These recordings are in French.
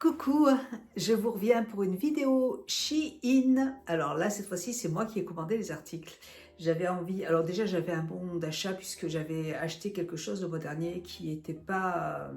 Coucou, je vous reviens pour une vidéo Shein. Alors là, cette fois-ci, c'est moi qui ai commandé les articles. J'avais envie, alors déjà j'avais un bon d'achat puisque j'avais acheté quelque chose le mois dernier qui était pas,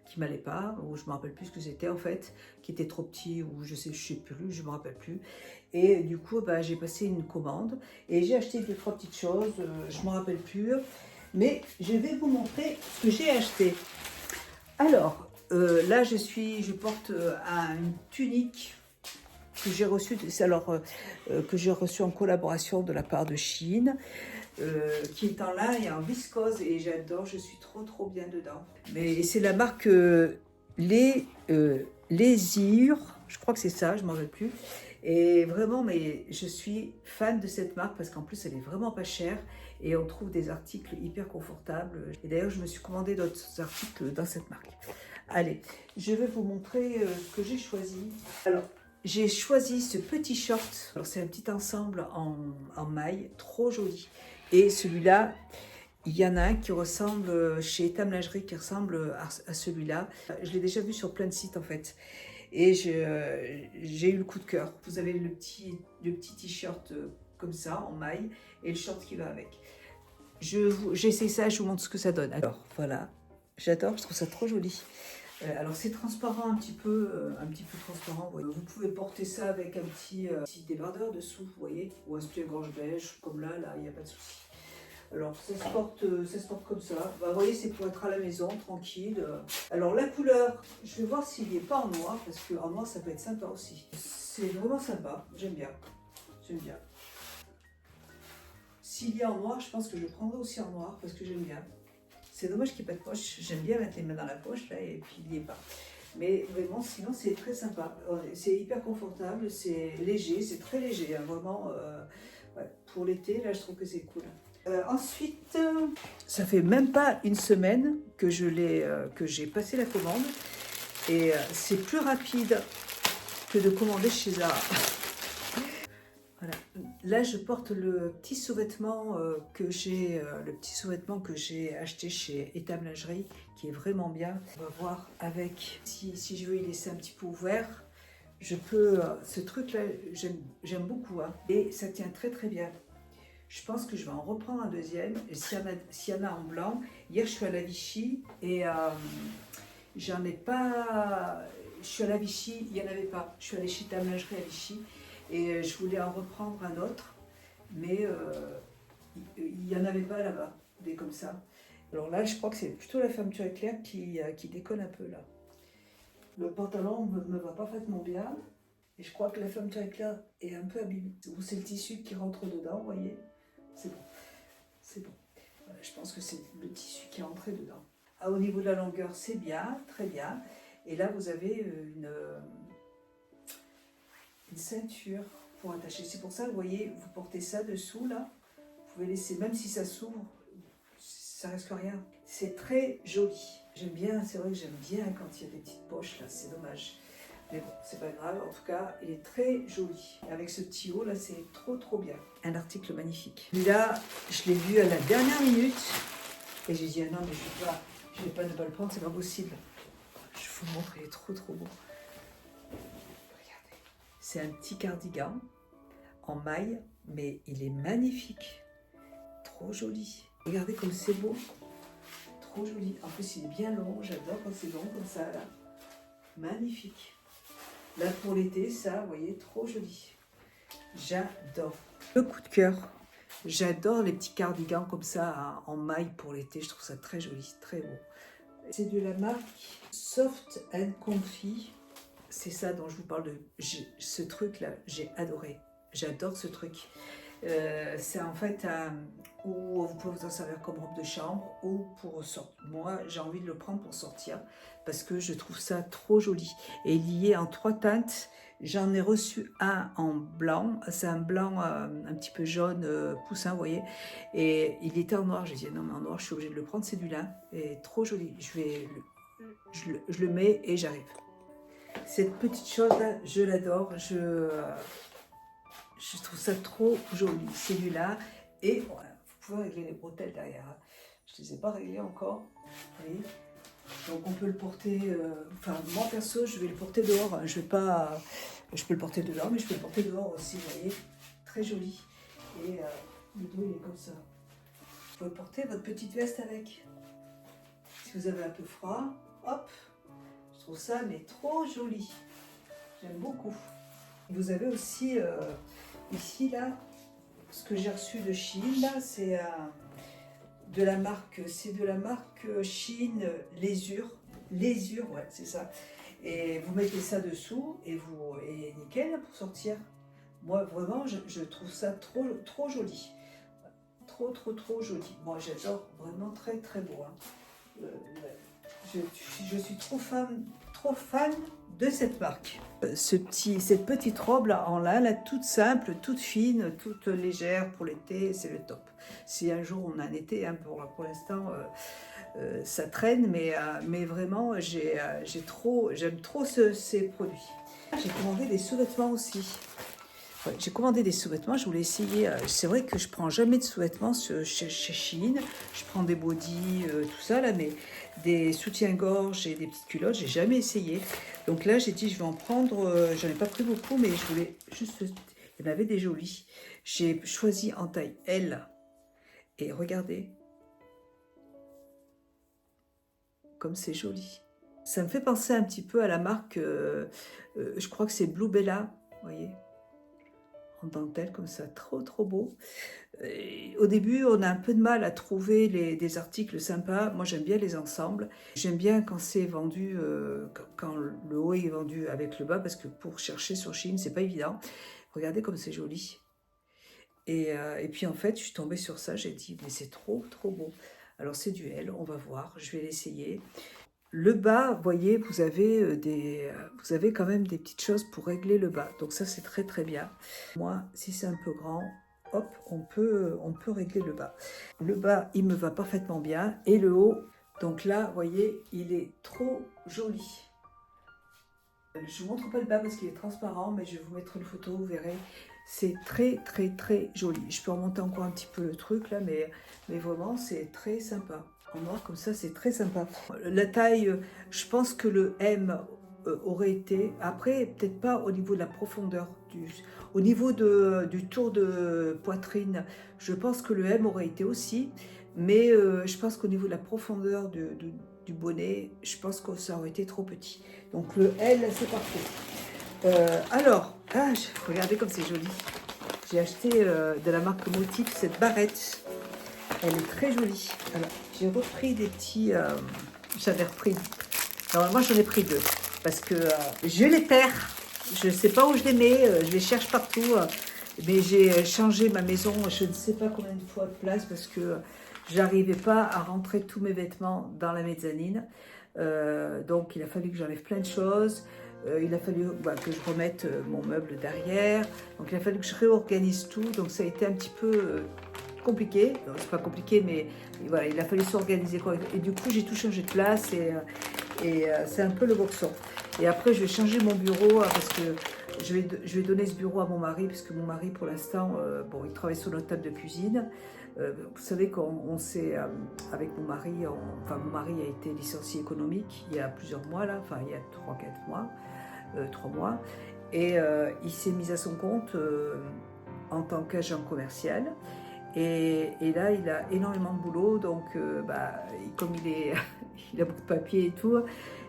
qui m'allait pas, ou je me rappelle plus ce que c'était en fait, qui était trop petit ou je sais plus, je me rappelle plus. Et du coup, bah, j'ai passé une commande et j'ai acheté deux trois petites choses, je me rappelle plus, mais je vais vous montrer ce que j'ai acheté. Alors, là, je porte une tunique que j'ai reçue, que j'ai reçue en collaboration de la part de Shein, qui est en lin et en viscose et j'adore, je suis trop bien dedans. Mais c'est la marque Lésir, je crois que c'est ça, je m'en rappelle plus. Et vraiment, mais je suis fan de cette marque parce qu'en plus elle est vraiment pas chère et on trouve des articles hyper confortables. Et d'ailleurs, je me suis commandé d'autres articles dans cette marque. Allez, je vais vous montrer ce que j'ai choisi. Alors, j'ai choisi ce petit short. Alors, c'est un petit ensemble en maille, trop joli. Et celui-là, il y en a un qui ressemble, chez Etam Lingerie, qui ressemble à celui-là. Je l'ai déjà vu sur plein de sites en fait. Et j'ai eu le coup de cœur. Vous avez le petit t-shirt comme ça, en maille, et le short qui va avec. J'essaie ça, je vous montre ce que ça donne. Alors, voilà. J'adore, je trouve ça trop joli. Alors c'est transparent un petit peu transparent. Vous voyez. Vous pouvez porter ça avec un petit débardeur dessous, vous voyez, ou un soutien-gorge beige, comme là, il n'y a pas de souci. Alors ça se porte comme ça. Bah, vous voyez, c'est pour être à la maison, tranquille. Alors la couleur, je vais voir s'il n'y est pas en noir, parce qu'en noir ça peut être sympa aussi. C'est vraiment sympa, j'aime bien. J'aime bien. S'il y a en noir, je pense que je le prendrai aussi en noir, parce que j'aime bien. C'est dommage qu'il n'y ait pas de poche. J'aime bien mettre les mains dans la poche, là, et puis il n'y est pas. Mais vraiment, sinon, c'est très sympa. C'est hyper confortable, c'est léger, c'est très léger. Hein, vraiment, ouais, pour l'été, là, je trouve que c'est cool. Ensuite, ça fait même pas une semaine que j'ai passé la commande. Et c'est plus rapide que de commander chez Zara. Voilà. Là, je porte le petit sous-vêtement que j'ai acheté chez Etam Lingerie, qui est vraiment bien. On va voir avec si je veux y laisser un petit peu ouvert. Je peux. Ce truc-là, j'aime beaucoup, hein, et ça tient très bien. Je pense que je vais en reprendre un deuxième. Et s'il y en a en blanc, hier je suis à la Vichy et j'en ai pas. Je suis à la Vichy, il n'y en avait pas. Je suis allée chez Etam Lingerie à Vichy. Et je voulais en reprendre un autre, mais il n'y en avait pas là-bas, des comme ça. Alors là, je crois que c'est plutôt la fermeture éclair qui déconne un peu là. Le pantalon ne me va parfaitement bien, et je crois que la fermeture éclair est un peu abîmée. Ou c'est le tissu qui rentre dedans, vous voyez. C'est bon, c'est bon. Voilà, je pense que c'est le tissu qui est rentré dedans. Ah, au niveau de la longueur, c'est bien, très bien. Et là, vous avez une ceinture pour attacher. C'est pour ça, vous voyez, vous portez ça dessous là. Vous pouvez laisser, même si ça s'ouvre, ça risque rien. C'est très joli. J'aime bien, c'est vrai que j'aime bien quand il y a des petites poches là, c'est dommage. Mais bon, c'est pas grave, en tout cas, il est très joli. Avec ce petit haut là, c'est trop bien. Un article magnifique. Là, je l'ai vu à la dernière minute et j'ai dit ah non, mais je vais pas ne pas le prendre, c'est pas possible. Je vous le montre, il est trop beau. C'est un petit cardigan en maille, mais il est magnifique. Trop joli. Regardez comme c'est beau. Trop joli. En plus, il est bien long. J'adore quand c'est long comme ça, là. Magnifique. Là, pour l'été, ça, vous voyez, trop joli. J'adore. Le coup de cœur. J'adore les petits cardigans comme ça, hein, en maille pour l'été. Je trouve ça très joli, très beau. C'est de la marque Soft and Comfy. C'est ça dont je vous parle ce truc-là. J'ai adoré. J'adore ce truc. C'est en fait où vous pouvez vous en servir comme robe de chambre ou pour sortir. Moi, j'ai envie de le prendre pour sortir parce que je trouve ça trop joli. Et il y est en 3 teintes. J'en ai reçu un en blanc. C'est un blanc un petit peu jaune, poussin, vous voyez. Et il était en noir. J'ai dit non, mais en noir, je suis obligée de le prendre. C'est du lin. Et trop joli. Je le mets et j'arrive. Cette petite chose-là, je l'adore. Je trouve ça trop joli, celui-là. Et voilà, vous pouvez régler les bretelles derrière. Je ne les ai pas réglées encore. Vous voyez, Donc on peut le porter, enfin moi perso je vais le porter dehors, hein. Je vais pas, je peux le porter dehors mais je peux le porter dehors aussi, vous voyez, très joli. Et le dos il est comme ça. Vous pouvez porter votre petite veste avec. Si vous avez un peu froid, hop, je trouve ça mais trop joli. J'aime beaucoup. Vous avez aussi ici là, ce que j'ai reçu de Chine là, c'est de la marque Chine Lésure. Lésure, ouais, c'est ça. Et vous mettez ça dessous et nickel pour sortir. Moi vraiment je trouve ça trop joli. Trop joli. Moi j'adore, vraiment très beau. Hein. Je suis trop fan de cette marque. Cette petite robe là en lin, là, toute simple, toute fine, toute légère pour l'été, c'est le top. Si un jour on a un été, hein, pour l'instant ça traîne, mais vraiment j'aime trop ces produits. J'ai commandé des sous-vêtements aussi. Ouais, j'ai commandé des sous-vêtements, je voulais essayer. C'est vrai que je prends jamais de sous-vêtements chez Shein. Je prends des bodys, tout ça là, mais des soutiens-gorge et des petites culottes, j'ai jamais essayé. Donc là, j'ai dit, je vais en prendre. J'en ai pas pris beaucoup, mais je voulais juste. Il y en avait des jolis. J'ai choisi en taille L. Et regardez, comme c'est joli. Ça me fait penser un petit peu à la marque. Je crois que c'est Blue Bella, vous voyez. En dentelle comme ça, trop beau. Et au début, on a un peu de mal à trouver des articles sympas. Moi, j'aime bien les ensembles. J'aime bien quand c'est vendu, quand le haut est vendu avec le bas, parce que pour chercher sur Shein, c'est pas évident. Regardez comme c'est joli. Et puis en fait, je suis tombée sur ça, j'ai dit, mais c'est trop beau. Alors c'est du L, on va voir, je vais l'essayer. Le bas, vous voyez, vous avez quand même des petites choses pour régler le bas. Donc ça, c'est très bien. Moi, si c'est un peu grand, hop, on peut régler le bas. Le bas, il me va parfaitement bien. Et le haut, donc là, vous voyez, il est trop joli. Je ne vous montre pas le bas parce qu'il est transparent, mais je vais vous mettre une photo, vous verrez. C'est très joli. Je peux remonter encore un petit peu le truc là, mais vraiment, c'est très sympa. En noir comme ça, c'est très sympa. La taille, je pense que le M aurait été, après peut-être pas au niveau de la profondeur, au niveau du tour de poitrine, je pense que le M aurait été aussi, mais je pense qu'au niveau de la profondeur du bonnet, je pense que ça aurait été trop petit. Donc le L, c'est parfait. Alors, regardez comme c'est joli. J'ai acheté de la marque Motif cette barrette. Elle est très jolie. Alors, j'ai repris des petits... j'avais repris... Normalement, j'en ai pris 2. Parce que je les perds. Je ne sais pas où je les mets. Je les cherche partout. Mais j'ai changé ma maison, je ne sais pas combien de fois de place. Parce que j'arrivais pas à rentrer tous mes vêtements dans la mezzanine. Donc, il a fallu que j'enlève plein de choses. Il a fallu que je remette mon meuble derrière. Donc, il a fallu que je réorganise tout. Donc, ça a été un petit peu... compliqué, c'est pas compliqué mais voilà, il a fallu s'organiser et du coup j'ai tout changé de place et c'est un peu le boxon. Et après je vais changer mon bureau parce que je vais donner ce bureau à mon mari parce que mon mari pour l'instant il travaille sur notre table de cuisine. Vous savez qu'on s'est avec mon mari, mon mari a été licencié économique il y a plusieurs mois là, enfin il y a 3-4 mois, 3 mois et il s'est mis à son compte en tant qu'agent commercial. Et là, il a énormément de boulot, donc comme il a beaucoup de papiers et tout,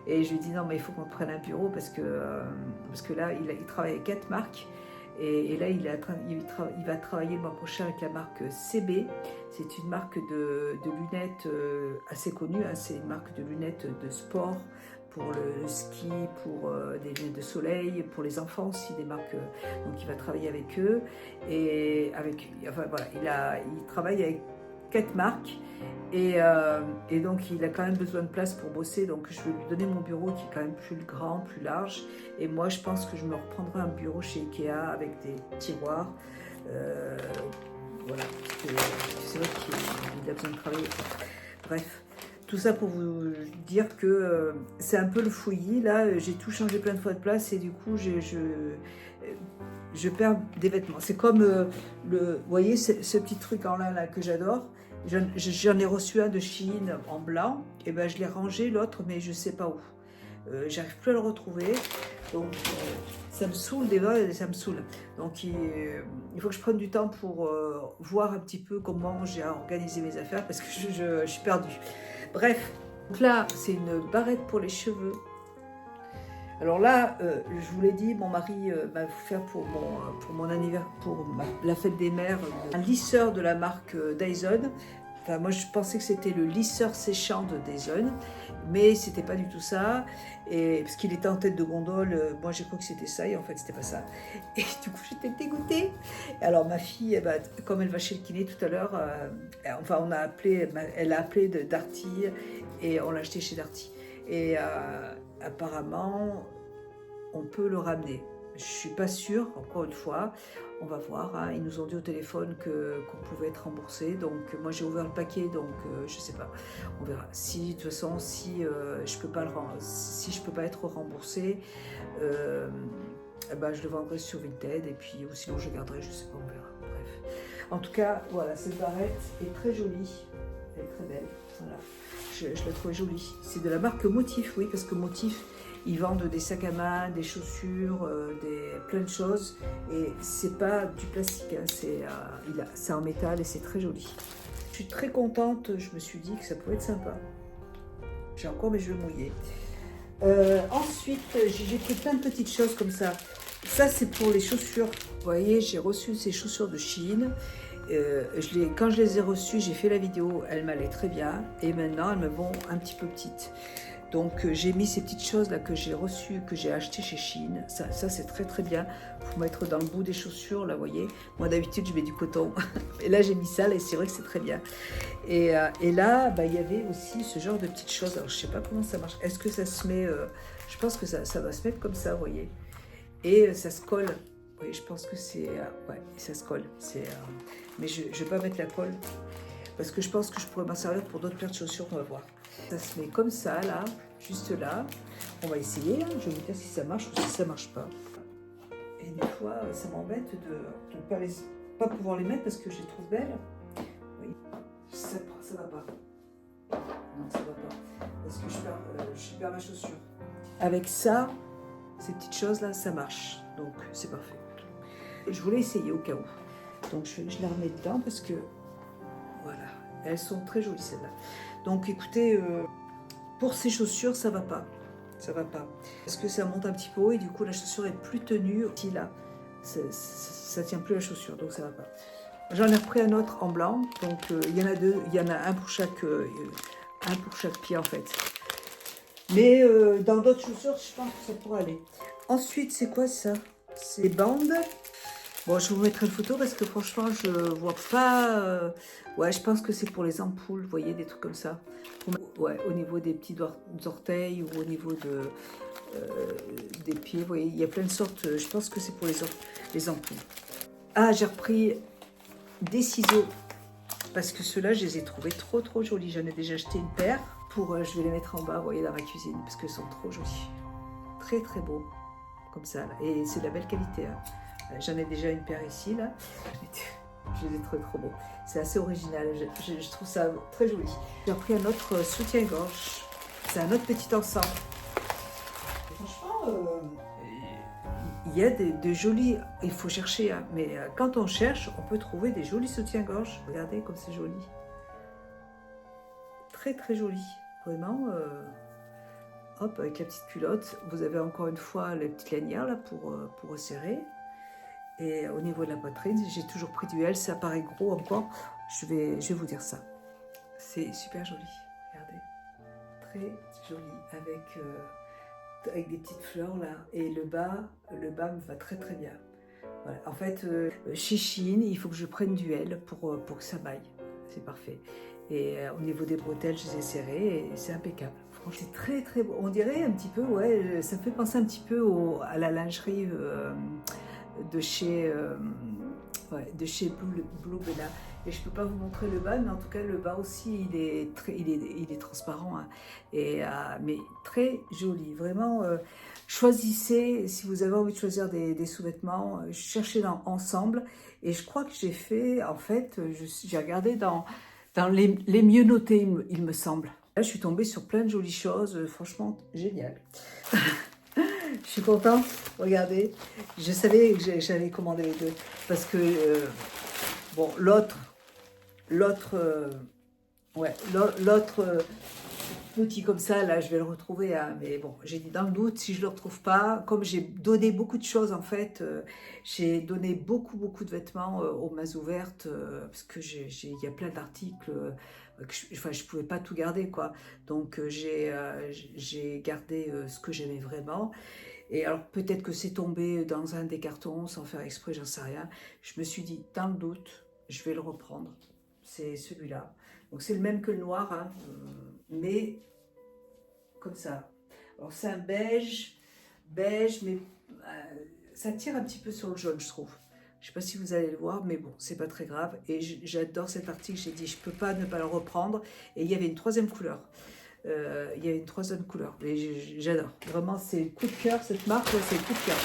et je lui dis non mais il faut qu'on prenne un bureau parce que là, il travaille avec 4 marques, et là, il va travailler le mois prochain avec la marque CB. C'est une marque de lunettes assez connue, hein, c'est une marque de lunettes de sport, pour le ski, pour des lunettes de soleil, pour les enfants aussi, des marques. Donc il va travailler avec eux. Et il travaille avec 4 marques. Et donc il a quand même besoin de place pour bosser. Donc je vais lui donner mon bureau qui est quand même plus grand, plus large. Et moi je pense que je me reprendrai un bureau chez Ikea avec des tiroirs. Voilà, parce que c'est vrai qu'il a besoin de travailler. Bref. Tout ça pour vous dire que c'est un peu le fouillis. Là, j'ai tout changé plein de fois de place et du coup, je perds des vêtements. C'est comme, vous voyez, ce petit truc en lin là que j'adore. J'en ai reçu un de Chine en blanc, et ben je l'ai rangé l'autre, mais je sais pas où. J'arrive plus à le retrouver, donc ça me saoule déjà, ça me saoule. Donc il faut que je prenne du temps pour voir un petit peu comment j'ai organisé mes affaires, parce que je suis perdue. Bref, donc là c'est une barrette pour les cheveux. Alors là, je vous l'ai dit, mon mari m'a offert pour mon anniversaire, pour la fête des mères, un lisseur de la marque Dyson. Enfin, moi, je pensais que c'était le lisseur séchant de Dyson, mais c'était pas du tout ça. Et parce qu'il était en tête de gondole, moi j'ai cru que c'était ça, et en fait c'était pas ça. Et du coup, j'étais dégoûtée. Alors ma fille, comme elle va chez le kiné tout à l'heure, enfin elle a appelé de Darty et on l'a acheté chez Darty. Et apparemment, on peut le ramener. Je suis pas sûre, encore une fois. On va voir, hein. Ils nous ont dit au téléphone qu'on pouvait être remboursé. Donc moi j'ai ouvert le paquet, donc je sais pas. On verra. Si de toute façon, si je peux pas être remboursé, je le vendrai sur Vinted et puis ou sinon je garderai, je sais pas, on verra. Bref. En tout cas, voilà, cette barrette est très jolie. Elle est très belle. Voilà. Je la trouve jolie. C'est de la marque Motif, oui, parce que Motif, ils vendent des sacs à main, des chaussures, plein de choses. Et c'est pas du plastique, hein, c'est en métal et c'est très joli. Je suis très contente, je me suis dit que ça pouvait être sympa. J'ai encore mes cheveux mouillés. Ensuite, j'ai pris plein de petites choses comme ça. Ça, c'est pour les chaussures. Vous voyez, j'ai reçu ces chaussures de Chine. Quand je les ai reçues, j'ai fait la vidéo, elles m'allaient très bien. Et maintenant, elles me vont un petit peu petites. Donc j'ai mis ces petites choses là que j'ai reçues, que j'ai achetées chez Chine. Ça c'est très très bien pour mettre dans le bout des chaussures, là, vous voyez. Moi d'habitude je mets du coton. Et là j'ai mis ça, et c'est vrai que c'est très bien. Et là, il y avait aussi ce genre de petites choses. Alors je sais pas comment ça marche. Est-ce que ça se met... je pense que ça va se mettre comme ça, vous voyez. Et ça se colle. Oui, je pense que c'est... ouais, ça se colle. Mais je ne vais pas mettre la colle. Parce que je pense que je pourrais m'en servir pour d'autres paires de chaussures, on va voir. Ça se met comme ça, là, juste là. On va essayer, hein. Je vais vous dire si ça marche ou si ça marche pas. Et des fois, ça m'embête de ne pas pouvoir les mettre parce que je les trouve belles. Oui, ça va pas. Non, ça va pas. Parce que je perds ma chaussure. Avec ça, ces petites choses-là, ça marche. Donc, c'est parfait. Et je voulais essayer au cas où. Donc, je la remets dedans parce que... Voilà. Elles sont très jolies, celles-là. Donc, écoutez, pour ces chaussures, ça va pas. Ça va pas. Parce que ça monte un petit peu haut et du coup, la chaussure est plus tenue. Ici, là, ça tient plus la chaussure, donc ça va pas. J'en ai repris un autre en blanc. Donc, il y en a deux. Il y en a un pour chaque pied, en fait. Mais dans d'autres chaussures, je pense que ça pourrait aller. Ensuite, c'est quoi ça? C'est des bandes. Bon, je vous mettrai une photo parce que franchement, je vois pas... Ouais, je pense que c'est pour les ampoules, vous voyez, des trucs comme ça. Ouais, au niveau des petits orteils ou au niveau des pieds, vous voyez, il y a plein de sortes. Je pense que c'est pour les ampoules. Ah, j'ai repris des ciseaux parce que ceux-là, je les ai trouvés trop trop jolis. J'en ai déjà acheté une paire. Je vais les mettre en bas, vous voyez, dans ma cuisine parce qu'ils sont trop jolis. Très très beaux, comme ça. Là. Et c'est de la belle qualité, hein. J'en ai déjà une paire ici, là. Je les ai trouvés trop beaux. C'est assez original. Je trouve ça très joli. J'ai repris un autre soutien-gorge. C'est un autre petit ensemble. Franchement, il y a de jolis... Il faut chercher, hein, mais quand on cherche, on peut trouver des jolis soutiens-gorge. Regardez comme c'est joli. Très, très joli. Vraiment... Hop, avec la petite culotte. Vous avez encore une fois la petite lanière, là, pour resserrer. Et au niveau de la poitrine, j'ai toujours pris du L, ça paraît gros encore. Je vais vous dire ça. C'est super joli, regardez. Très joli, avec des petites fleurs là. Et le bas me va très très bien. Voilà. En fait, chez Shein, il faut que je prenne du L pour que ça m'aille. C'est parfait. Et au niveau des bretelles, je les ai serrées et c'est impeccable. Franchement, c'est très très beau. On dirait un petit peu, ouais, ça me fait penser un petit peu à la lingerie... de chez Blue Bella. Et je ne peux pas vous montrer le bas, mais en tout cas le bas aussi il est transparent, hein. Mais très joli, vraiment. Choisissez, si vous avez envie de choisir des sous-vêtements, cherchez dans ensemble. Et je crois que j'ai fait, en fait, j'ai regardé Dans les mieux notés, il me semble. Là, je suis tombée sur plein de jolies choses, franchement, génial. Je suis contente, regardez. Je savais que j'allais commander les deux, parce que, bon, l'autre, ouais, l'autre petit comme ça, là, je vais le retrouver, hein, mais bon, j'ai dit dans le doute, si je ne le retrouve pas, comme j'ai donné beaucoup de choses, en fait, j'ai donné beaucoup de vêtements aux mains ouvertes, parce que il y a plein d'articles, enfin, je ne pouvais pas tout garder, quoi. Donc, j'ai gardé ce que j'aimais vraiment. Et alors, peut-être que c'est tombé dans un des cartons, sans faire exprès, j'en sais rien. Je me suis dit, dans le doute, je vais le reprendre. C'est celui-là. Donc, c'est le même que le noir, hein, mais comme ça. Alors, c'est un beige, mais ça tire un petit peu sur le jaune, je trouve. Je ne sais pas si vous allez le voir, mais bon, c'est pas très grave. Et j'adore cet article, j'ai dit, je ne peux pas ne pas le reprendre. Et il y avait une troisième couleur. Il y avait une troisième couleur. Et j'adore. Vraiment, c'est le coup de cœur, cette marque, c'est le coup de cœur.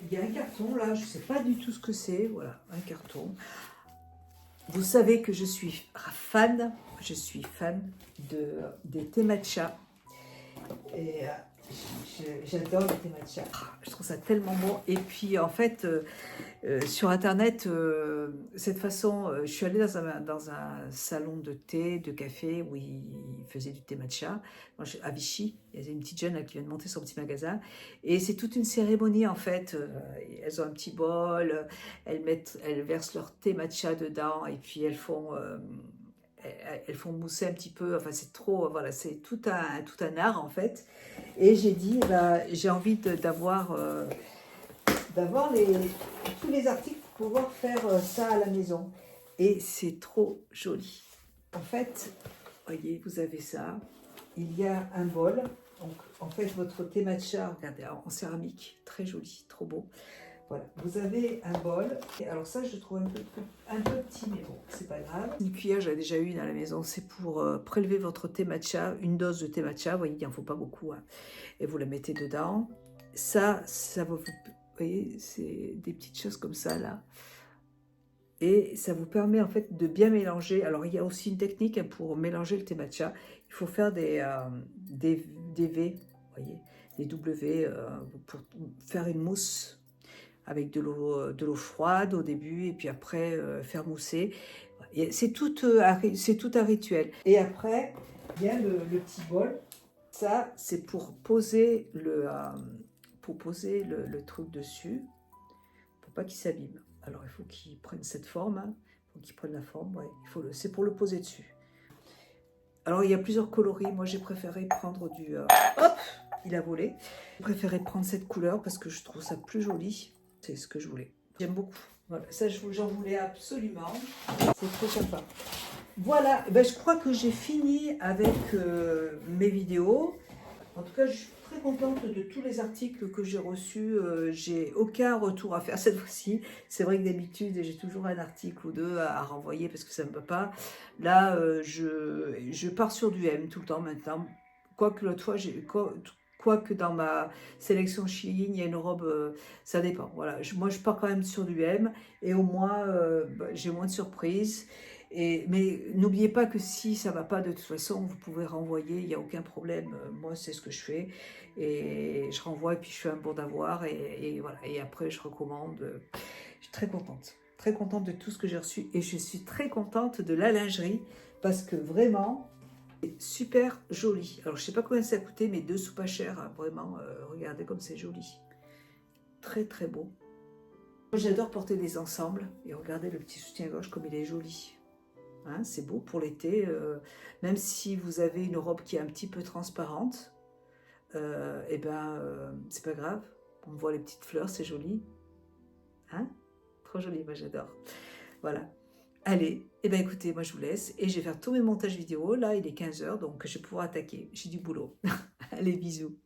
Il y a un carton, là, je ne sais pas du tout ce que c'est. Voilà, un carton. Vous savez que je suis fan des thés matcha. Et j'adore les thés matcha. Je trouve ça tellement bon. Et puis, en fait, sur Internet, cette façon, je suis allée dans un salon de thé, de café, où ils faisaient du thé matcha. À Vichy, il y a une petite jeune là, qui vient de monter son petit magasin. Et c'est toute une cérémonie, en fait. Elles ont un petit bol, elles versent leur thé matcha dedans, et puis elles font mousser un petit peu. Enfin, c'est trop, voilà, c'est tout un art, en fait. Et j'ai dit, bah, j'ai envie d'avoir tous les articles pour pouvoir faire ça à la maison. Et c'est trop joli. En fait, voyez, vous avez ça. Il y a un bol. Donc, en fait, votre thé matcha, regardez, en céramique, très joli, trop beau. Voilà, vous avez un bol. Et alors ça, je le trouve un peu petit, mais bon, c'est pas grave. Une cuillère, j'en ai déjà une à la maison. C'est pour prélever votre thé matcha, une dose de thé matcha. Vous voyez, il n'en faut pas beaucoup, hein. Et vous la mettez dedans. Ça va vous... Vous voyez, c'est des petites choses comme ça, là. Et ça vous permet, en fait, de bien mélanger. Alors, il y a aussi une technique, hein, pour mélanger le thé matcha. Il faut faire des V, vous voyez, des W, pour faire une mousse avec de l'eau froide au début, et puis après, faire mousser. C'est tout un rituel. Et après, il y a le petit bol. Ça, c'est pour poser le truc dessus, pour pas qu'il s'abîme. Alors, il faut qu'il prenne cette forme, hein. Il faut qu'il prenne la forme, ouais. C'est pour le poser dessus. Alors, il y a plusieurs coloris. Moi, j'ai préféré prendre du... hop, il a volé. J'ai préféré prendre cette couleur parce que je trouve ça plus joli. C'est ce que je voulais. J'aime beaucoup. Voilà, ça, j'en voulais absolument. C'est trop sympa. Voilà, ben, je crois que j'ai fini avec mes vidéos. En tout cas, je suis très contente de tous les articles que j'ai reçus. J'ai aucun retour à faire cette fois-ci. C'est vrai que d'habitude, j'ai toujours un article ou deux à renvoyer parce que ça ne me va pas. Là, je pars sur du M tout le temps maintenant. Quoique l'autre fois, quoique dans ma sélection Shein, il y a une robe, ça dépend. Voilà. Moi, je pars quand même sur du M et au moins, j'ai moins de surprises. Mais n'oubliez pas que si ça ne va pas, de toute façon, vous pouvez renvoyer, il n'y a aucun problème. Moi, c'est ce que je fais. Et je renvoie et puis je fais un bon d'avoir. Et voilà. Et après, je recommande. Je suis très contente. Très contente de tout ce que j'ai reçu. Et je suis très contente de la lingerie parce que vraiment, c'est super joli. Alors, je ne sais pas combien ça a coûté, mais 2 sous pas cher, hein, vraiment. Regardez comme c'est joli. Très, très beau. Moi, j'adore porter des ensembles. Et regardez le petit soutien-gorge comme il est joli. Hein, c'est beau pour l'été, même si vous avez une robe qui est un petit peu transparente, et ben c'est pas grave, on voit les petites fleurs, c'est joli, hein, trop joli, moi j'adore. Voilà, allez, et ben écoutez, moi je vous laisse et je vais faire tous mes montages vidéo. Là il est 15 h, donc je vais pouvoir attaquer, j'ai du boulot. Allez, bisous.